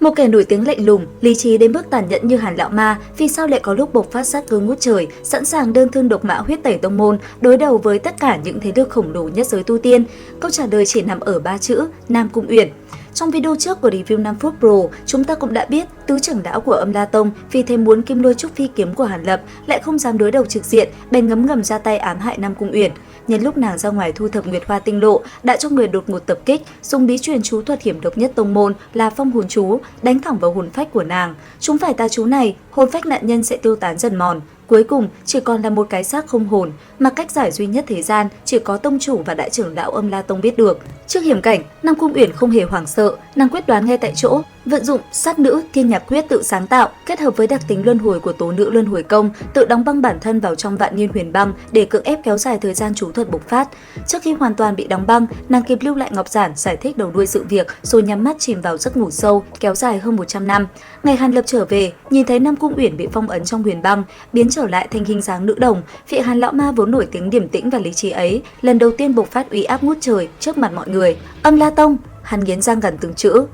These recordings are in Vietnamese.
Một kẻ nổi tiếng lạnh lùng, lý trí đến mức tàn nhẫn như Hàn Lão Ma, vì sao lại có lúc bộc phát sát cơ ngút trời, sẵn sàng đơn thương độc mã huyết tẩy tông môn, đối đầu với tất cả những thế lực khổng lồ nhất giới tu tiên? Câu trả lời chỉ nằm ở 3 chữ: Nam Cung Uyển. Trong video trước của review 5 phút Pro, chúng ta cũng đã biết tứ trưởng lão của Âm La Tông vì thèm muốn kim lôi trúc phi kiếm của Hàn Lập lại không dám đối đầu trực diện, bèn ngấm ngầm ra tay ám hại Nam Cung Uyển. Nhân lúc nàng ra ngoài thu thập Nguyệt Hoa tinh lộ, đã cho người đột ngột tập kích, dùng bí truyền chú thuật hiểm độc nhất tông môn là phong hồn chú, đánh thẳng vào hồn phách của nàng. Chúng phải tà chú này, hồn phách nạn nhân sẽ tiêu tán dần mòn. Cuối cùng chỉ còn là một cái xác không hồn, mà cách giải duy nhất thế gian chỉ có tông chủ và đại trưởng lão Âm La Tông biết được. Trước hiểm cảnh, Nam Cung Uyển không hề hoảng sợ, nàng quyết đoán ngay tại chỗ, vận dụng sát nữ thiên nhạc quyết tự sáng tạo, kết hợp với đặc tính luân hồi của tố nữ luân hồi công, tự đóng băng bản thân vào trong vạn niên huyền băng để cưỡng ép kéo dài thời gian chú thuật bộc phát. Trước khi hoàn toàn bị đóng băng, nàng kịp lưu lại ngọc giản giải thích đầu đuôi sự việc, rồi nhắm mắt chìm vào giấc ngủ sâu kéo dài hơn 100 năm. Ngày Hàn Lập trở về, nhìn thấy Nam Cung Uyển bị phong ấn trong huyền băng, biến trở lại thành hình dáng nữ đồng, vị Hàn Lão Ma vốn nổi tiếng điềm tĩnh và lý trí ấy, lần đầu tiên bộc phát uy áp ngút trời trước mặt mọi người. Âm La Tông, hắn nghiến răng gằn từng chữ: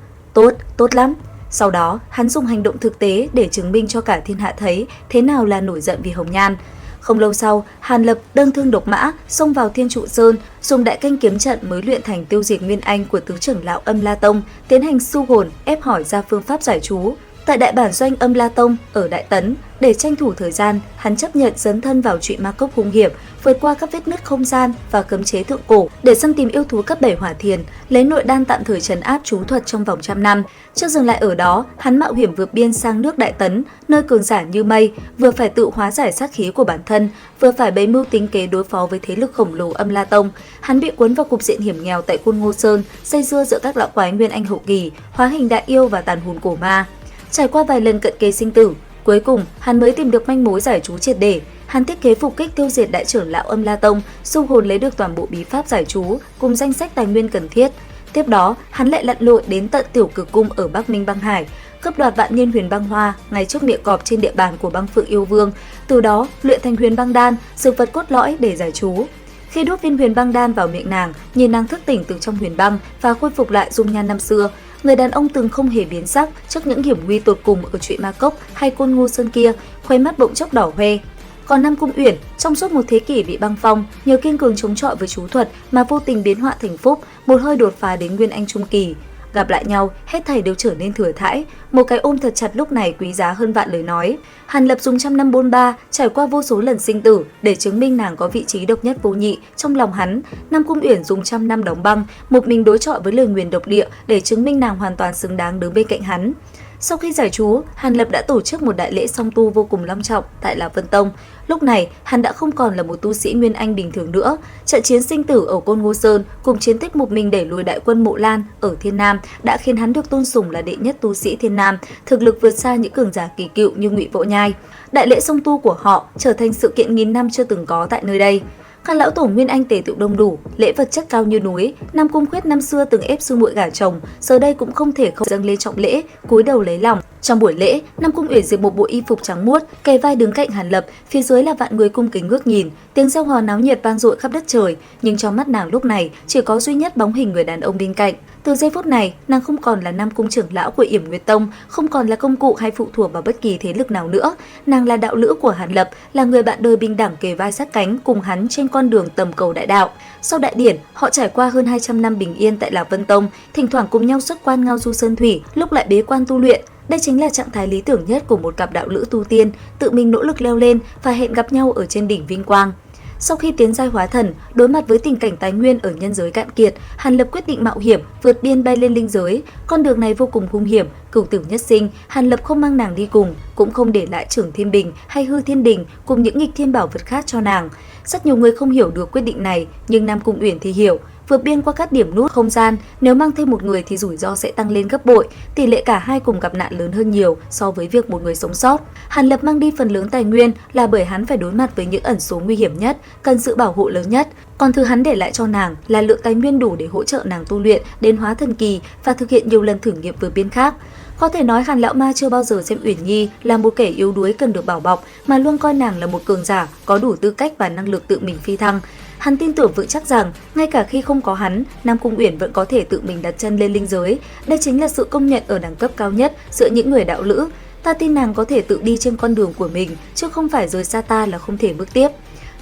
tốt lắm. Sau đó, hắn dùng hành động thực tế để chứng minh cho cả thiên hạ thấy thế nào là nổi giận vì Hồng Nhan. Không lâu sau, Hàn Lập đơn thương độc mã xông vào Thiên Trụ Sơn, dùng đại canh kiếm trận mới luyện thành tiêu diệt nguyên anh của tứ trưởng lão Âm La Tông, tiến hành su hồn ép hỏi ra phương pháp giải chú. Tại đại bản doanh Âm La Tông ở Đại Tấn, để tranh thủ thời gian, hắn chấp nhận dấn thân vào trụy ma cốc hung hiểm, vượt qua các vết nứt không gian và cấm chế thượng cổ để săn tìm yêu thú cấp 7 hỏa thiền, lấy nội đan tạm thời trấn áp chú thuật trong vòng 100 năm. Chưa dừng lại ở đó, hắn mạo hiểm vượt biên sang nước Đại Tấn, nơi cường giả như mây, vừa phải tự hóa giải sát khí của bản thân, vừa phải bày mưu tính kế đối phó với thế lực khổng lồ Âm La Tông. Hắn bị cuốn vào cục diện hiểm nghèo tại Côn Ngô Sơn, dây dưa giữa các lão quái nguyên anh hậu kỳ, hóa hình đại yêu và tàn hồn cổ ma. Trải qua vài lần cận kề sinh tử, cuối cùng hắn mới tìm được manh mối giải chú triệt để. Hắn thiết kế phục kích tiêu diệt đại trưởng lão Âm La Tông, su hồn lấy được toàn bộ bí pháp giải chú cùng danh sách tài nguyên cần thiết. Tiếp đó, hắn lại lặn lội đến tận Tiểu Cực Cung ở Bắc Minh Băng Hải, cướp đoạt vạn niên huyền băng hoa ngay trước miệng cọp trên địa bàn của Băng Phượng Yêu Vương, từ đó luyện thành huyền băng đan, dược vật cốt lõi để giải chú. Khi đút viên huyền băng đan vào miệng nàng, nhìn nàng thức tỉnh từ trong huyền băng và khôi phục lại dung nhan năm xưa, người đàn ông từng không hề biến sắc trước những hiểm nguy tột cùng ở trụy ma cốc hay Côn Ngô Sơn kia, khóe mắt bỗng chốc đỏ hoe. Còn Nam Cung Uyển, trong suốt một thế kỷ bị băng phong, nhờ kiên cường chống chọi với chú thuật mà vô tình biến họa thành phúc, một hơi đột phá đến nguyên anh trung kỳ. Gặp lại nhau, hết thảy đều trở nên thừa thãi, một cái ôm thật chặt lúc này quý giá hơn vạn lời nói. Hàn Lập dùng 100 năm bôn ba, trải qua vô số lần sinh tử để chứng minh nàng có vị trí độc nhất vô nhị trong lòng hắn. Nam Cung Uyển dùng 100 năm đóng băng, một mình đối chọi với lời nguyền độc địa để chứng minh nàng hoàn toàn xứng đáng đứng bên cạnh hắn. Sau khi giải chú, Hàn Lập đã tổ chức một đại lễ song tu vô cùng long trọng tại Lạc Vân Tông. Lúc này, hắn đã không còn là một tu sĩ nguyên anh bình thường nữa. Trận chiến sinh tử ở Côn Ngô Sơn cùng chiến tích một mình đẩy lùi đại quân Mộ Lan ở Thiên Nam đã khiến hắn được tôn sùng là đệ nhất tu sĩ Thiên Nam, thực lực vượt xa những cường giả kỳ cựu như Ngụy Võ Nhai. Đại lễ song tu của họ trở thành sự kiện nghìn năm chưa từng có tại nơi đây. Các lão tổ nguyên anh tề tựu đông đủ, lễ vật chất cao như núi. Nam Cung Khuyết năm xưa từng ép sư muội gả chồng, giờ đây cũng không thể không dâng lên trọng lễ, cúi đầu lấy lòng. Trong buổi lễ, Nam Cung Uyển diện một bộ y phục trắng muốt, kề vai đứng cạnh Hàn Lập, phía dưới là vạn người cung kính ngước nhìn, tiếng reo hò náo nhiệt vang dội khắp đất trời. Nhưng trong mắt nàng lúc này chỉ có duy nhất bóng hình người đàn ông bên cạnh. Từ giây phút này, nàng không còn là Nam Cung trưởng lão của Yểm Nguyệt Tông, không còn là công cụ hay phụ thuộc vào bất kỳ thế lực nào nữa. Nàng là đạo lữ của Hàn Lập, là người bạn đời bình đẳng kề vai sát cánh cùng hắn trên con đường tầm cầu đại đạo. Sau đại điển, họ trải qua hơn 200 năm bình yên tại Lạc Vân Tông, thỉnh thoảng cùng nhau xuất quan ngao du sơn thủy, lúc lại bế quan tu luyện. Đây chính là trạng thái lý tưởng nhất của một cặp đạo lữ tu tiên, tự mình nỗ lực leo lên và hẹn gặp nhau ở trên đỉnh vinh quang. Sau khi tiến giai hóa thần, đối mặt với tình cảnh tài nguyên ở nhân giới cạn kiệt, Hàn Lập quyết định mạo hiểm vượt biên bay lên linh giới. Con đường này vô cùng hung hiểm, cửu tử nhất sinh, Hàn Lập không mang nàng đi cùng, cũng không để lại Trưởng Thiên Bình hay Hư Thiên Đình cùng những nghịch thiên bảo vật khác cho nàng. Rất nhiều người không hiểu được quyết định này, nhưng Nam Cung Uyển thì hiểu. Vượt biên qua các điểm nút không gian, nếu mang thêm một người thì rủi ro sẽ tăng lên gấp bội, tỷ lệ cả hai cùng gặp nạn lớn hơn nhiều so với việc một người sống sót. Hàn Lập mang đi phần lớn tài nguyên là bởi hắn phải đối mặt với những ẩn số nguy hiểm nhất, cần sự bảo hộ lớn nhất. Còn thứ hắn để lại cho nàng là lượng tài nguyên đủ để hỗ trợ nàng tu luyện đến hóa thần kỳ và thực hiện nhiều lần thử nghiệm vượt biên khác. Có thể nói Hàn Lão Ma chưa bao giờ xem Uyển Nhi là một kẻ yếu đuối cần được bảo bọc, mà luôn coi nàng là một cường giả có đủ tư cách và năng lực tự mình phi thăng. Hắn tin tưởng vững chắc rằng, ngay cả khi không có hắn, Nam Cung Uyển vẫn có thể tự mình đặt chân lên linh giới. Đây chính là sự công nhận ở đẳng cấp cao nhất giữa những người đạo lữ. Ta tin nàng có thể tự đi trên con đường của mình, chứ không phải rời xa ta là không thể bước tiếp.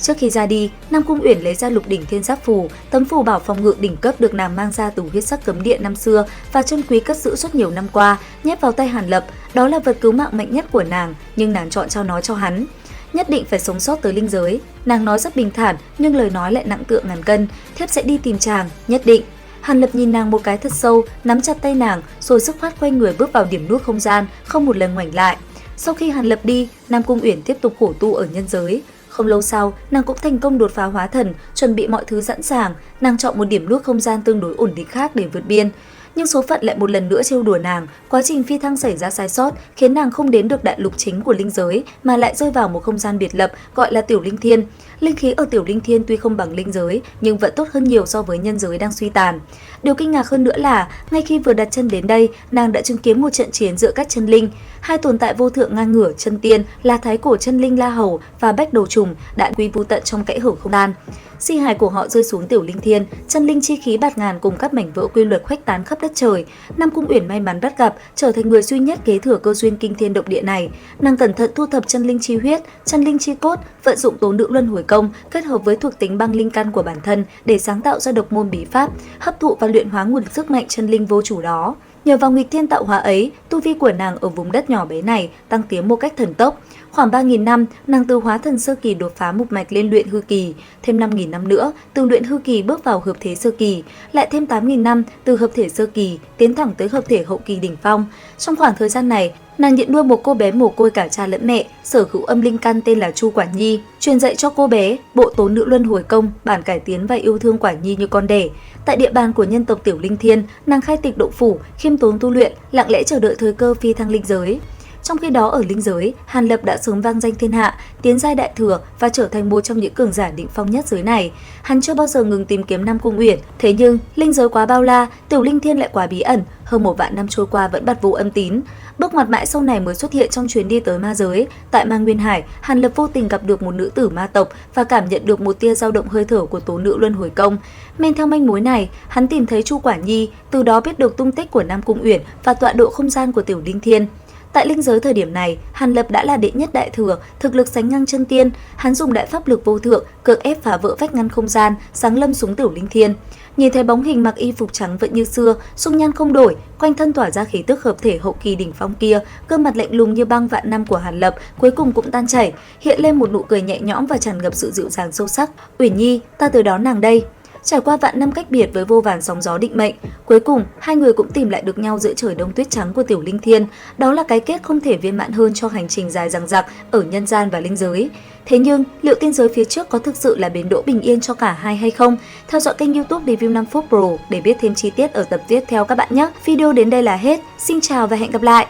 Trước khi ra đi, Nam Cung Uyển lấy ra Lục Đỉnh Thiên Giáp Phù, tấm phù bảo phòng ngự đỉnh cấp được nàng mang ra từ huyết sắc cấm địa năm xưa và chân quý cất giữ suốt nhiều năm qua, nhét vào tay Hàn Lập. Đó là vật cứu mạng mạnh nhất của nàng, nhưng nàng chọn trao nó cho hắn. Nhất định phải sống sót tới linh giới. Nàng nói rất bình thản, nhưng lời nói lại nặng tựa ngàn cân. Thiếp sẽ đi tìm chàng, nhất định. Hàn Lập nhìn nàng một cái thật sâu, nắm chặt tay nàng, rồi dứt khoát quay người bước vào điểm nút không gian, không một lần ngoảnh lại. Sau khi Hàn Lập đi, Nam Cung Uyển tiếp tục khổ tu ở nhân giới. Không lâu sau, nàng cũng thành công đột phá hóa thần, chuẩn bị mọi thứ sẵn sàng. Nàng chọn một điểm nút không gian tương đối ổn định khác để vượt biên. Nhưng số phận lại một lần nữa trêu đùa nàng, quá trình phi thăng xảy ra sai sót khiến nàng không đến được đại lục chính của linh giới mà lại rơi vào một không gian biệt lập gọi là Tiểu Linh Thiên. Linh khí ở Tiểu Linh Thiên tuy không bằng linh giới nhưng vẫn tốt hơn nhiều so với nhân giới đang suy tàn. Điều kinh ngạc hơn nữa là, ngay khi vừa đặt chân đến đây, nàng đã chứng kiến một trận chiến giữa các chân linh. Hai tồn tại vô thượng ngang ngửa chân tiên là Thái Cổ chân linh La Hầu và Bách Đầu Trùng đã quy vô tận trong kẽ hở không gian. Di hài của họ rơi xuống Tiểu Linh Thiên, chân linh chi khí bạt ngàn cùng các mảnh vỡ quy luật khuếch tán khắp đất trời. Nam Cung Uyển may mắn bắt gặp, trở thành người duy nhất kế thừa cơ duyên kinh thiên động địa này. Nàng cẩn thận thu thập chân linh chi huyết, chân linh chi cốt, vận dụng tố nữ luân hồi công kết hợp với thuộc tính băng linh căn của bản thân để sáng tạo ra độc môn bí pháp, hấp thụ và luyện hóa nguồn sức mạnh chân linh vô chủ đó. Nhờ vào nghịch thiên tạo hóa ấy, tu vi của nàng ở vùng đất nhỏ bé này tăng tiến một cách thần tốc. Khoảng 3.000 năm, nàng từ hóa thần sơ kỳ đột phá một mạch lên luyện hư kỳ, thêm 5.000 năm nữa, từ luyện hư kỳ bước vào hợp thể sơ kỳ, lại thêm 8.000 năm từ hợp thể sơ kỳ tiến thẳng tới hợp thể hậu kỳ đỉnh phong. Trong khoảng thời gian này, nàng nhận nuôi một cô bé mồ côi cả cha lẫn mẹ, sở hữu âm linh căn tên là Chu Quả Nhi, truyền dạy cho cô bé bộ tố nữ luân hồi công, bản cải tiến và yêu thương Quả Nhi như con đẻ. Tại địa bàn của nhân tộc Tiểu Linh Thiên, nàng khai tịch độ phủ, khiêm tốn tu luyện, lặng lẽ chờ đợi thời cơ phi thăng linh giới. Trong khi đó ở linh giới, Hàn Lập đã sớm vang danh thiên hạ, tiến giai đại thừa và trở thành một trong những cường giả đỉnh phong nhất giới này. Hắn chưa bao giờ ngừng tìm kiếm Nam Cung Uyển, thế nhưng linh giới quá bao la, Tiểu Linh Thiên lại quá bí ẩn, hơn 1 vạn năm trôi qua vẫn bặt vô âm tín. Bước ngoặt mãi sau này mới xuất hiện trong chuyến đi tới ma giới. Tại Ma Nguyên Hải, Hàn Lập vô tình gặp được một nữ tử ma tộc và cảm nhận được một tia dao động hơi thở của tố nữ luân hồi công. Men theo manh mối này, hắn tìm thấy Chu Quả Nhi, từ đó biết được tung tích của Nam Cung Uyển và tọa độ không gian của Tiểu Linh Thiên. Tại linh giới thời điểm này, Hàn Lập đã là đệ nhất đại thừa, thực lực sánh ngang chân tiên. Hắn dùng đại pháp lực vô thượng, cưỡng ép phá vỡ vách ngăn không gian, giáng lâm xuống Tiểu Linh Thiên. Nhìn thấy bóng hình mặc y phục trắng vẫn như xưa, dung nhan không đổi, quanh thân tỏa ra khí tức hợp thể hậu kỳ đỉnh phong kia, gương mặt lạnh lùng như băng vạn năm của Hàn Lập cuối cùng cũng tan chảy, hiện lên một nụ cười nhẹ nhõm và tràn ngập sự dịu dàng sâu sắc. "Uyển Nhi, ta tới đón nàng đây." Trải qua vạn năm cách biệt với vô vàn sóng gió định mệnh, cuối cùng hai người cũng tìm lại được nhau giữa trời đông tuyết trắng của Tiểu Linh Thiên. Đó là cái kết không thể viên mãn hơn cho hành trình dài dằng dặc ở nhân gian và linh giới. Thế nhưng, liệu tiên giới phía trước có thực sự là bến đỗ bình yên cho cả hai hay không? Theo dõi kênh YouTube Review 5 phút Pro để biết thêm chi tiết ở tập tiếp theo các bạn nhé. Video đến đây là hết. Xin chào và hẹn gặp lại!